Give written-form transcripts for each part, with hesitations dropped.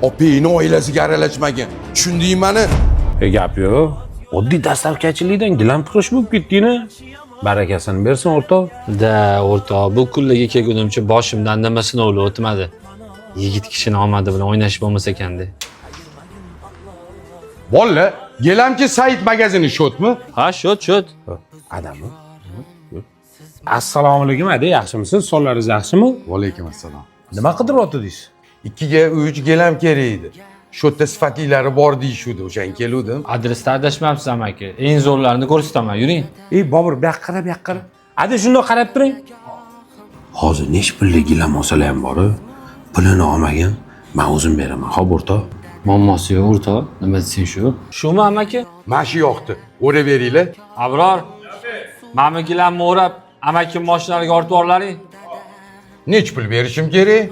opangni oilasiga aralashmagin. Tushundingmi? Gap yo'q. Oddiy dastavkachilikdan gilam qurish bo'lib ketdingmi? Barakasini bersin o'rtoq. Da, o'rtoq, bu kunlarga kelgunimcha boshimdan nima sinovlar o'tmadi. Yigit kishini omadi bilan o'ynash bo'lmasa ekanda. Bolla, gelamki Said magazini shotmi? Ha, shot. Adammi? Assalomu alaykum, aka, yaxshimisiz? Sonlaringiz yaxshimi? Va alaykum assalom. Nima qidiryapsiz? 2 ga 3 gelam kerak edi. Shotda sifatiylari bor deyishuvdi, o'shan keluvdim. Adresda adashmabsiz amaki. Eng zo'rlarini ko'rsataman, yuring. Ey, Bobur, bu yoqqa qarab, bu yoqqa qarab. Ada shundoq qarab turing. Hozir necha pullik gilam olsalar ham bor. Pulini olmagan, men o'zim beraman. Xo'p, o'rtoq. Muammosi yo'q, o'rtoq. Nima desang shu? Shumi amaki? Mana shu yoqdi. O'rab beringlar. Abror. Mana gilamni o'rab, amaki mashinalariga ortib yuborlaring. Nech pul berishim kerak?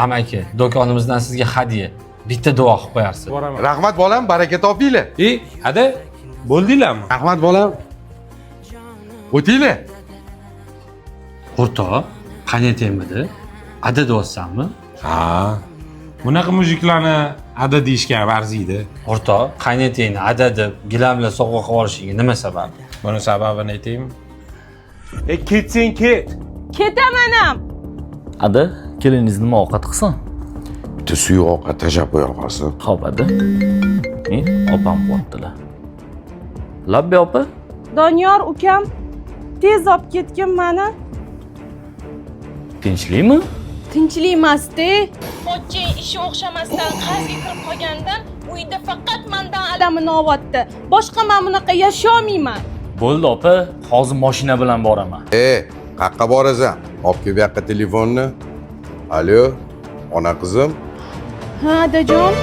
Amaki, do'konimizdan sizga hadya. Bitta duo qilib qo'yarsiz. Rahmat bolam, baraka topinglar. Ey, ada, bo'ldinglarmi? Rahmat bolam. O'tinglar. O'rtoq, qanday temidi? Ada deyapsanmi? Ha. Bunaqa mujiklarni ada deyishga arziydi. O'rtoq, qaynotangni ada deb gilamlar sovg'a qilib olishiga nima sabab? Buni sababini aytaymi? Ketsang ket. Ketaman ham. Ada, keliningiz nima ovqat qilsin? Bitta suyuq ovqat tashab qo'ya qolsin. Xo'p, ada. Opam bo'ptilar. Labbi opa? Doniyor ukam tez olib ketgin mani. Tinchlikmi? Tinchlik emas-da. Xo'jay ishi o'xshamasdan qarzga kirib qolgandan uyda faqat mendan Adamini ovatdi. Boshqa men bunaqa yasholmayman. Bo'ldi opa, hozir mashina bilan boraman. Qayerga borasan? Olib kel bu yoqqa telefonni. Alo, ona qizim. Ha, adajon.